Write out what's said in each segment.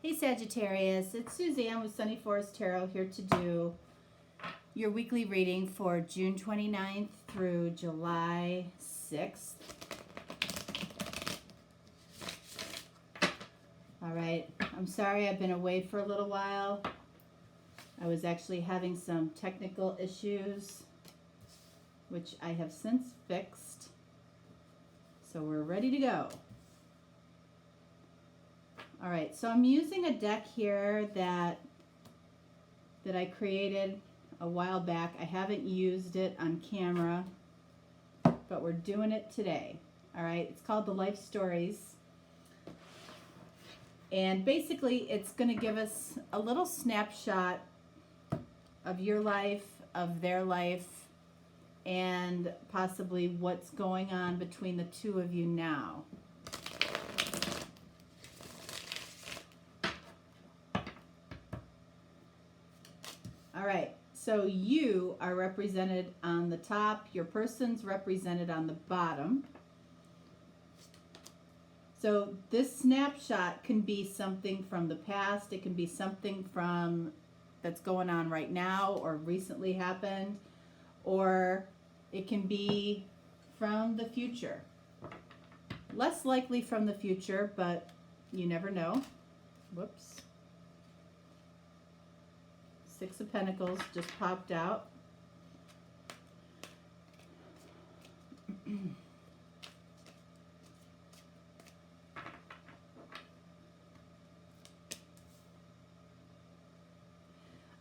Hey Sagittarius, it's Suzanne with Sunny Forest Tarot here to do your weekly reading for June 29th through July 6th. All right, I'm sorry I've been away for a little while. I was actually having some technical issues, which I have since fixed. So we're ready to go. All right, so I'm using a deck here that I created a while back. I haven't used it on camera, but we're doing it today. All right, it's called the Life Stories. And basically, it's going to give us a little snapshot of your life, of their life, and possibly what's going on between the two of you now. All right, so you are represented on the top, your person's represented on the bottom. So this snapshot can be something from the past, it can be something from that's going on right now or recently happened, or it can be from the future. Less likely from the future, but you never know. Whoops. Six of Pentacles just popped out.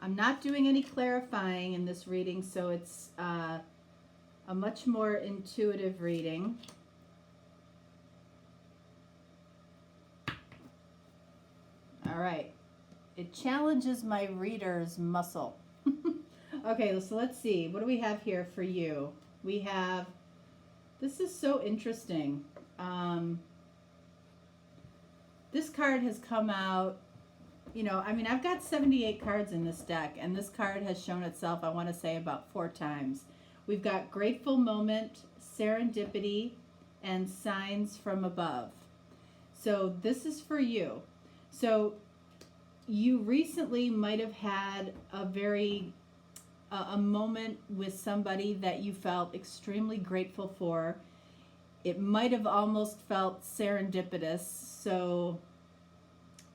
I'm not doing any clarifying in this reading, so it's a much more intuitive reading. All right. It challenges my reader's muscle. Okay, so let's see. What do we have here for you? We have, this is so interesting. This card has come out, you know, I mean, I've got 78 cards in this deck, and this card has shown itself, I want to say, about 4 times. We've got Grateful Moment, Serendipity, and Signs from Above. So this is for you. So you recently might have had a moment with somebody that you felt extremely grateful for. It might have almost felt serendipitous. So,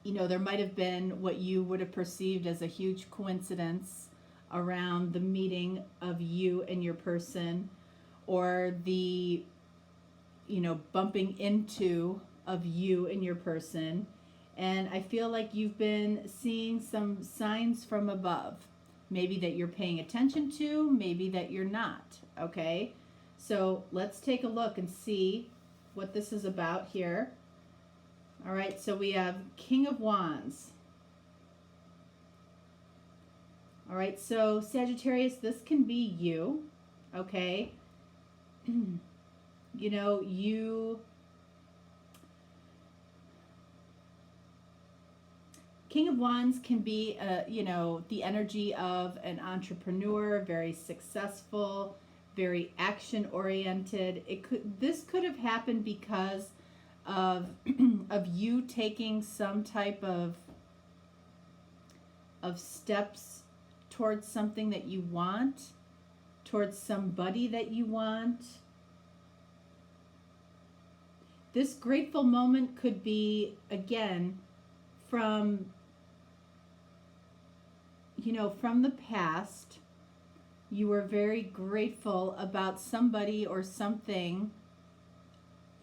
you know, there might have been what you would have perceived as a huge coincidence around the meeting of you and your person, or the, you know, bumping into of you and your person. And I feel like you've been seeing some signs from above, maybe that you're paying attention to, maybe that you're not, okay? So let's take a look and see what this is about here. All right, so we have King of Wands. All right, so Sagittarius, this can be you, okay? You know, King of Wands can be, you know, the energy of an entrepreneur, very successful, very action-oriented. This could have happened because of of you taking some type of steps towards something that you want, towards somebody that you want. This grateful moment could be, again, from, you know, from the past. You were very grateful about somebody or something.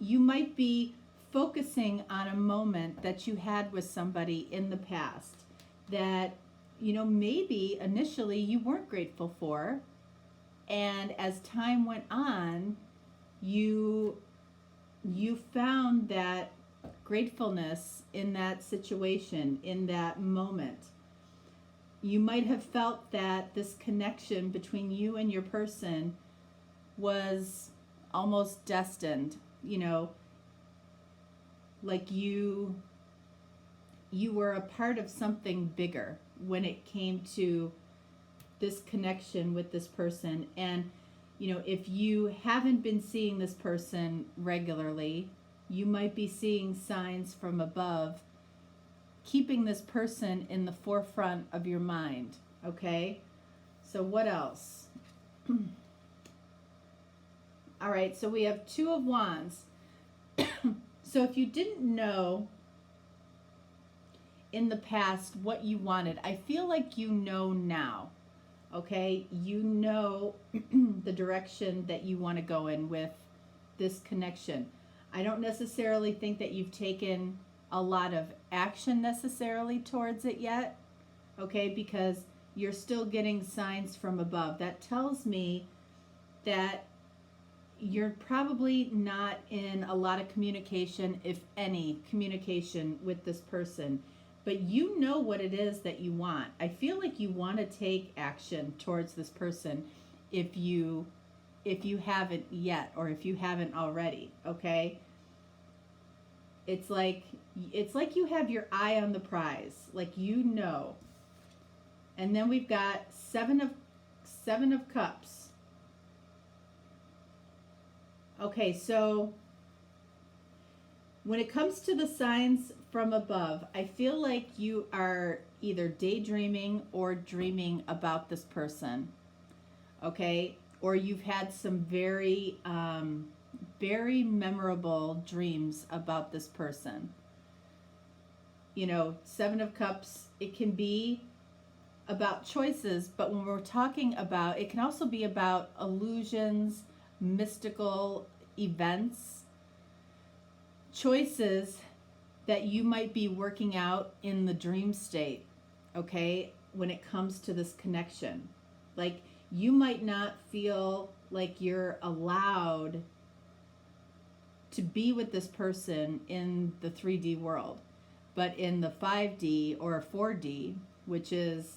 You might be focusing on a moment that you had with somebody in the past that, you know, maybe initially you weren't grateful for. And as time went on, you found that gratefulness in that situation, in that moment. You might have felt that this connection between you and your person was almost destined, you know, like you were a part of something bigger when it came to this connection with this person. And, you know, if you haven't been seeing this person regularly, you might be seeing signs from above keeping this person in the forefront of your mind, okay? So what else? All right, so we have Two of Wands. So if you didn't know in the past what you wanted, I feel like you know now, okay? You know the direction that you want to go in with this connection. I don't necessarily think that you've taken a lot of action necessarily towards it yet, okay? Because you're still getting signs from above. That tells me that you're probably not in a lot of communication, if any communication, with this person. But you know what it is that you want. I feel like you want to take action towards this person if you haven't yet, or if you haven't already, okay? It's like you have your eye on the prize, like you know. And then we've got Seven of Cups. Okay, so when it comes to the signs from above, I feel like you are either daydreaming or dreaming about this person, okay? Or you've had some very, very memorable dreams about this person. You know, Seven of Cups, it can be about choices, but when we're talking about, it can also be about illusions, mystical events, choices that you might be working out in the dream state, okay, when it comes to this connection. Like, you might not feel like you're allowed to be with this person in the 3D world, but in the 5D or 4D, which is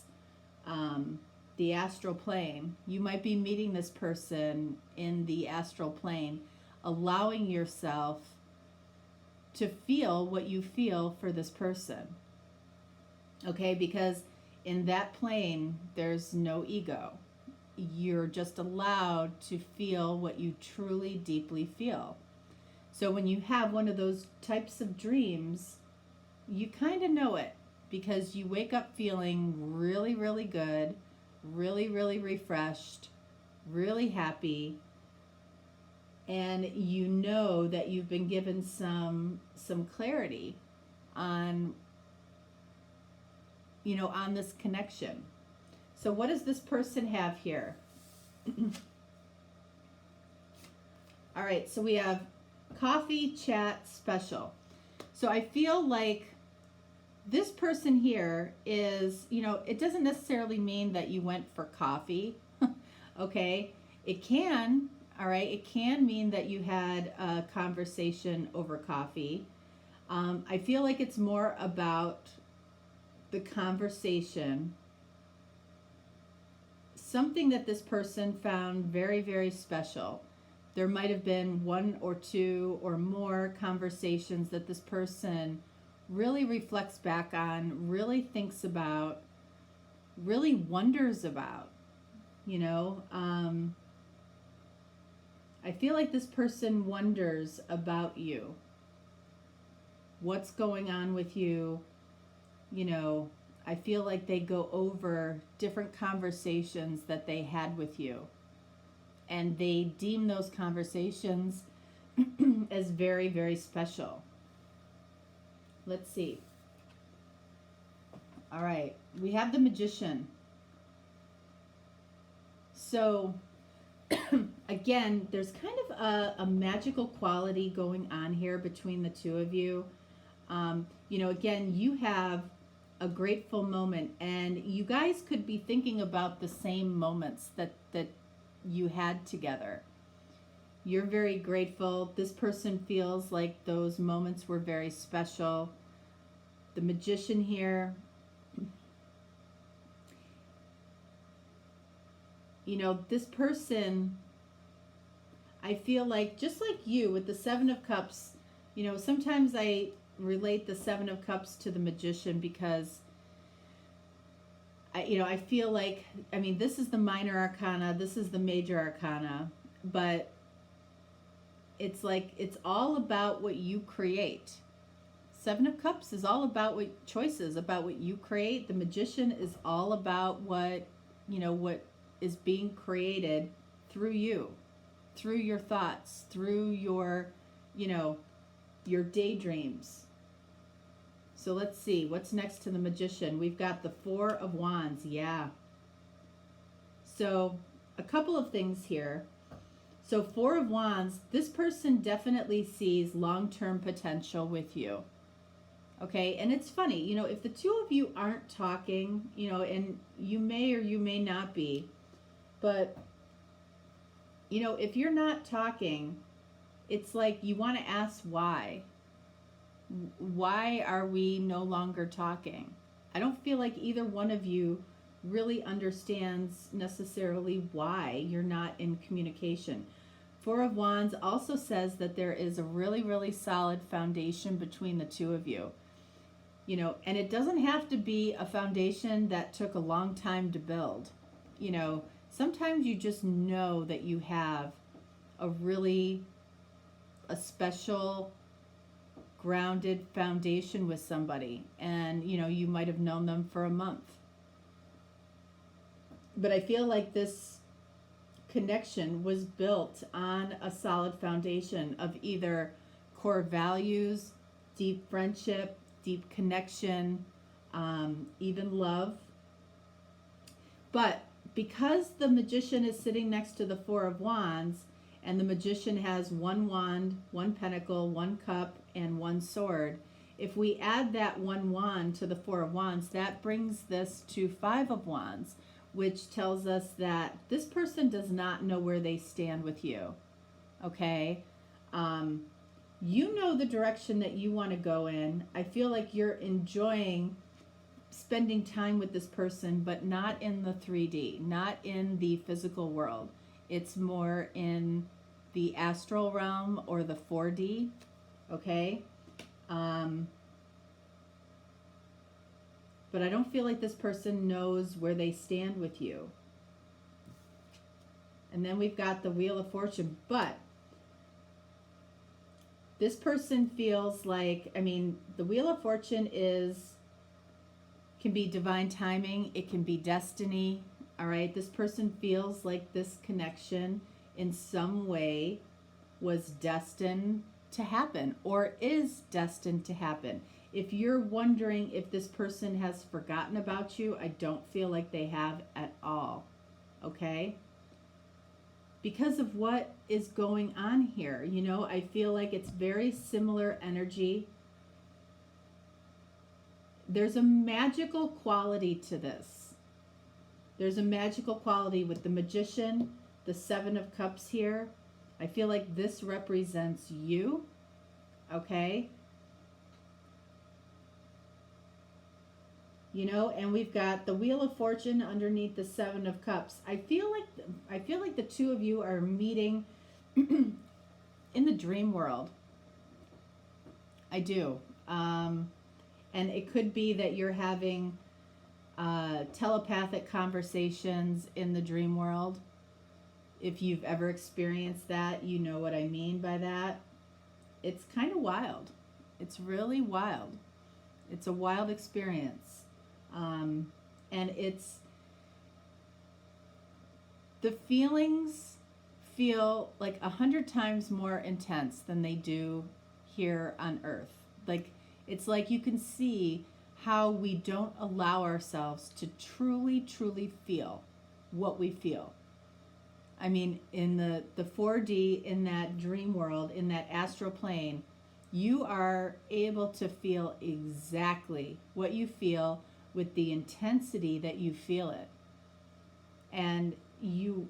the astral plane, you might be meeting this person in the astral plane, allowing yourself to feel what you feel for this person, okay? Because in that plane, there's no ego. You're just allowed to feel what you truly, deeply feel. So when you have one of those types of dreams, you kind of know it, because you wake up feeling really, really good, really, really refreshed, really happy, and you know that you've been given some clarity on, you know, on this connection. So what does this person have here? All right, so we have coffee chat special. So I feel like this person here is, you know, it doesn't necessarily mean that you went for coffee, okay? It can, all right, it can mean that you had a conversation over coffee. I feel like it's more about the conversation, something that this person found very, very special. There might have been one or two or more conversations that this person really reflects back on, really thinks about, really wonders about, you know. I feel like this person wonders about you, what's going on with you, you know. I feel like they go over different conversations that they had with you, and they deem those conversations as very, very special. Let's see. All right, we have the Magician. So again, there's kind of a magical quality going on here between the two of you. You know, again, you have a grateful moment, and you guys could be thinking about the same moments that you had together. You're very grateful. This person feels like those moments were very special. The Magician here, you know, this person, I feel like, just like you with the Seven of Cups, you know, sometimes I relate the Seven of Cups to the Magician because I feel like, I mean, this is the minor arcana, this is the major arcana, but it's like, it's all about what you create. Seven of Cups is all about what choices, about what you create. The Magician is all about what, what is being created through you, through your thoughts, through your, your daydreams. So let's see, what's next to the Magician? We've got the Four of Wands, yeah. So a couple of things here. So Four of Wands, this person definitely sees long-term potential with you. Okay, and it's funny, if the two of you aren't talking, and you may or you may not be, but, if you're not talking, it's like you want to ask why. Why are we no longer talking? I don't feel like either one of you really understands necessarily why you're not in communication. Four of Wands also says that there is a really, really solid foundation between the two of you. And it doesn't have to be a foundation that took a long time to build. Sometimes you just know that you have a special grounded foundation with somebody, and you might have known them for a month. But I feel like this connection was built on a solid foundation of either core values, deep friendship, deep connection, even love. But because the Magician is sitting next to the Four of Wands, and the Magician has one wand, one pentacle, one cup, and one sword, if we add that one wand to the Four of Wands, that brings this to Five of Wands, which tells us that this person does not know where they stand with you. Okay? You know the direction that you want to go in. I feel like you're enjoying spending time with this person, but not in the 3D, not in the physical world. It's more in the astral realm or the 4D, okay? But I don't feel like this person knows where they stand with you. And then we've got the Wheel of Fortune, but this person feels like, the Wheel of Fortune can be divine timing, it can be destiny, all right? This person feels like this connection in some way was destined to happen or is destined to happen. If you're wondering if this person has forgotten about you, I don't feel like they have at all, okay? Because of what is going on here, I feel like it's very similar energy. There's a magical quality to this. There's a magical quality with the Magician, the Seven of Cups here. I feel like this represents you, okay? And we've got the Wheel of Fortune underneath the Seven of Cups. I feel like the two of you are meeting in the dream world. I do. And it could be that you're having telepathic conversations in the dream world. If you've ever experienced that, you know what I mean by that. It's kind of wild. It's really wild. It's a wild experience. And the feelings feel like 100 times more intense than they do here on Earth. Like, it's like you can see how we don't allow ourselves to truly, truly feel what we feel. In the 4D, in that dream world, in that astral plane, you are able to feel exactly what you feel with the intensity that you feel it. And you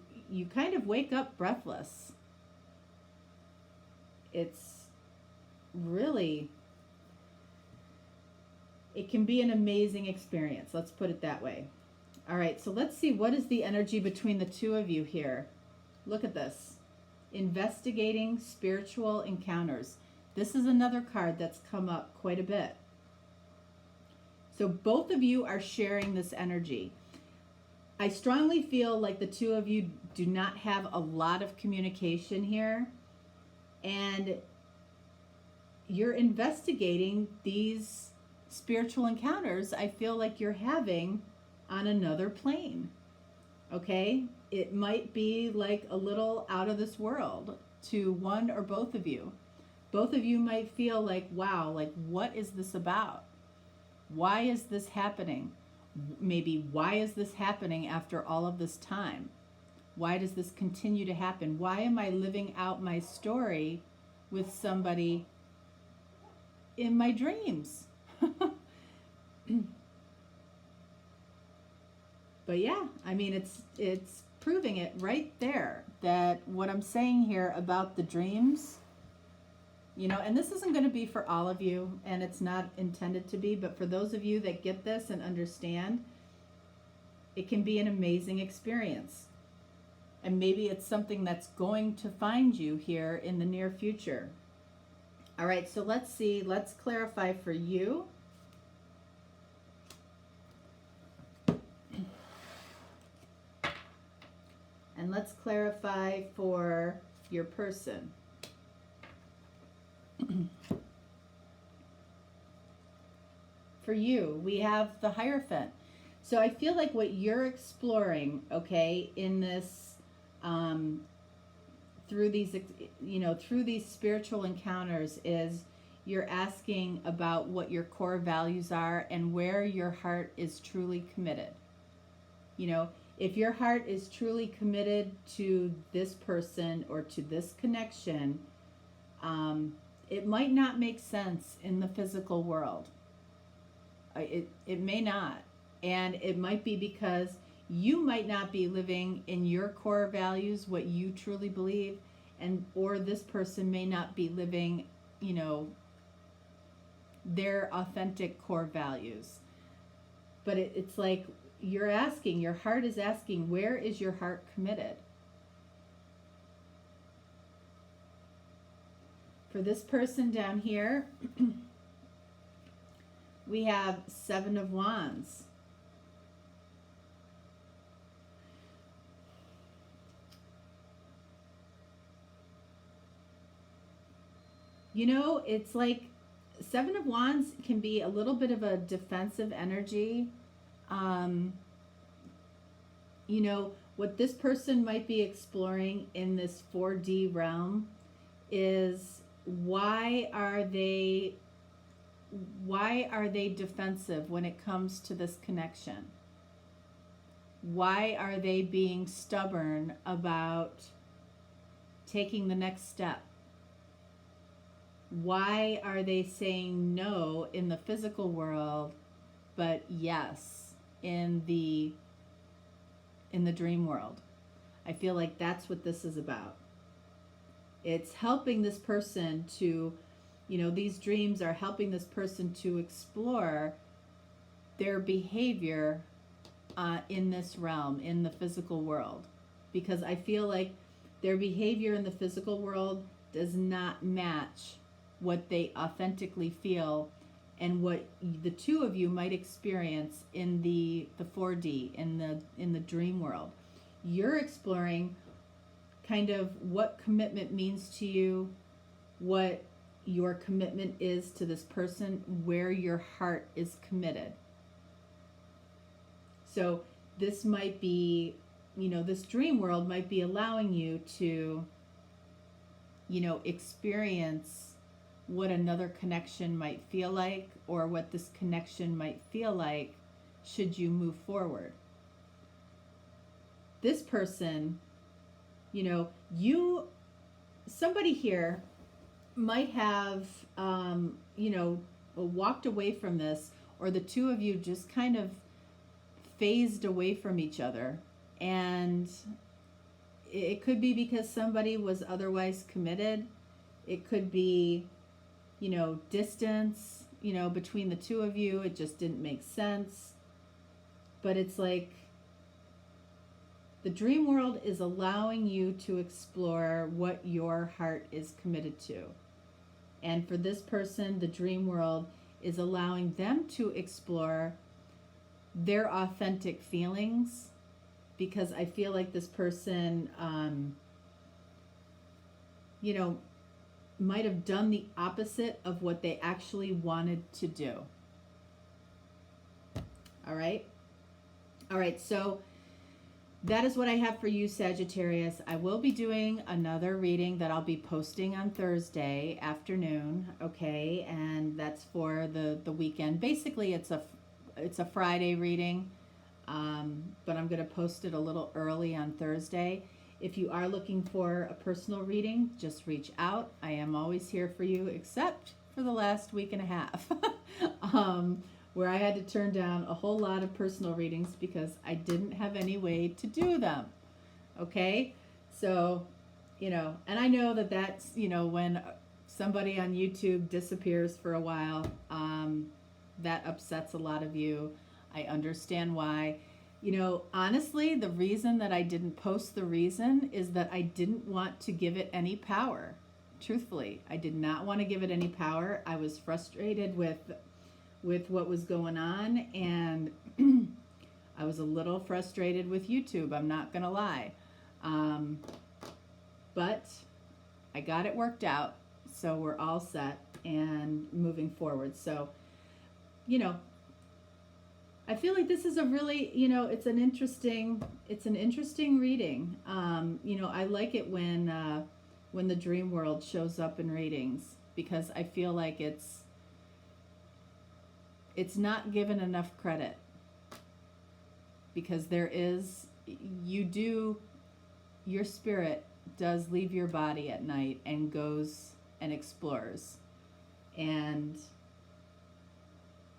kind of wake up breathless. It's really, it can be an amazing experience. Let's put it that way. All right, so let's see, what is the energy between the two of you here? Look at this. Investigating spiritual encounters. This is another card that's come up quite a bit. So both of you are sharing this energy. I strongly feel like the two of you do not have a lot of communication here. And you're investigating these spiritual encounters I feel like you're having on another plane. Okay? It might be like a little out of this world to one or both of you. Both of you might feel like, wow, like what is this about? Why is this happening? Maybe why is this happening after all of this time? Why does this continue to happen? Why am I living out my story with somebody in my dreams? But yeah, I mean, it's proving it right there that what I'm saying here about the dreams, you know, and this isn't going to be for all of you, and it's not intended to be, but for those of you that get this and understand, it can be an amazing experience. And maybe it's something that's going to find you here in the near future. All right, so let's see, let's clarify for you. And let's clarify for your person. For you, we have the Hierophant. So I feel like what you're exploring, okay, in this, through these, you know, through these spiritual encounters is you're asking about what your core values are and where your heart is truly committed. You know, if your heart is truly committed to this person or to this connection, it might not make sense in the physical world. It may not. And it might be because you might not be living in your core values, what you truly believe, and or this person may not be living, you know, their authentic core values. But it's like you're asking, your heart is asking, where is your heart committed? For this person down here, we have Seven of Wands. You know, it's like Seven of Wands can be a little bit of a defensive energy. You know, what this person might be exploring in this 4D realm is why are they defensive when it comes to this connection? Why are they being stubborn about taking the next step? Why are they saying no in the physical world, but yes in the dream world? I feel like that's what this is about. It's helping this person to, you know, these dreams are helping this person to explore their behavior in this realm, in the physical world. Because I feel like their behavior in the physical world does not match what they authentically feel and what the two of you might experience in the 4D, in the dream world. You're exploring kind of what commitment means to you, what your commitment is to this person, where your heart is committed. So this might be, you know, this dream world might be allowing you to, you know, experience what another connection might feel like, or what this connection might feel like should you move forward. This person, you know, somebody here might have, you know, walked away from this, or the two of you just kind of phased away from each other. And it could be because somebody was otherwise committed. It could be, you know, distance, you know, between the two of you. It just didn't make sense. But it's like the dream world is allowing you to explore what your heart is committed to. And for this person, the dream world is allowing them to explore their authentic feelings, because I feel like this person, you know, might have done the opposite of what they actually wanted to do. All right. All right. So that is what I have for you, Sagittarius. I will be doing another reading that I'll be posting on Thursday afternoon. Okay. And that's for the weekend. Basically, it's a Friday reading. But I'm going to post it a little early on Thursday. If you are looking for a personal reading, just reach out. I am always here for you, except for the last week and a half, where I had to turn down a whole lot of personal readings because I didn't have any way to do them. Okay? So, and I know that that's, when somebody on YouTube disappears for a while, that upsets a lot of you. I understand why. Honestly, the reason that I didn't post the reason is that I didn't want to give it any power. Truthfully, I did not want to give it any power. I was frustrated with what was going on, and I was a little frustrated with YouTube. I'm not going to lie. But I got it worked out, so we're all set and moving forward. So, I feel like this is a really, it's an interesting reading. I like it when the dream world shows up in readings, because I feel like it's not given enough credit, because your spirit does leave your body at night and goes and explores. And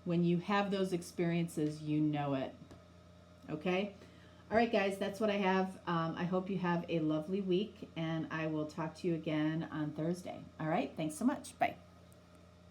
when you have those experiences, you know it. Okay? All right, guys, that's what I have. I hope you have a lovely week, and I will talk to you again on Thursday. All right? Thanks so much. Bye.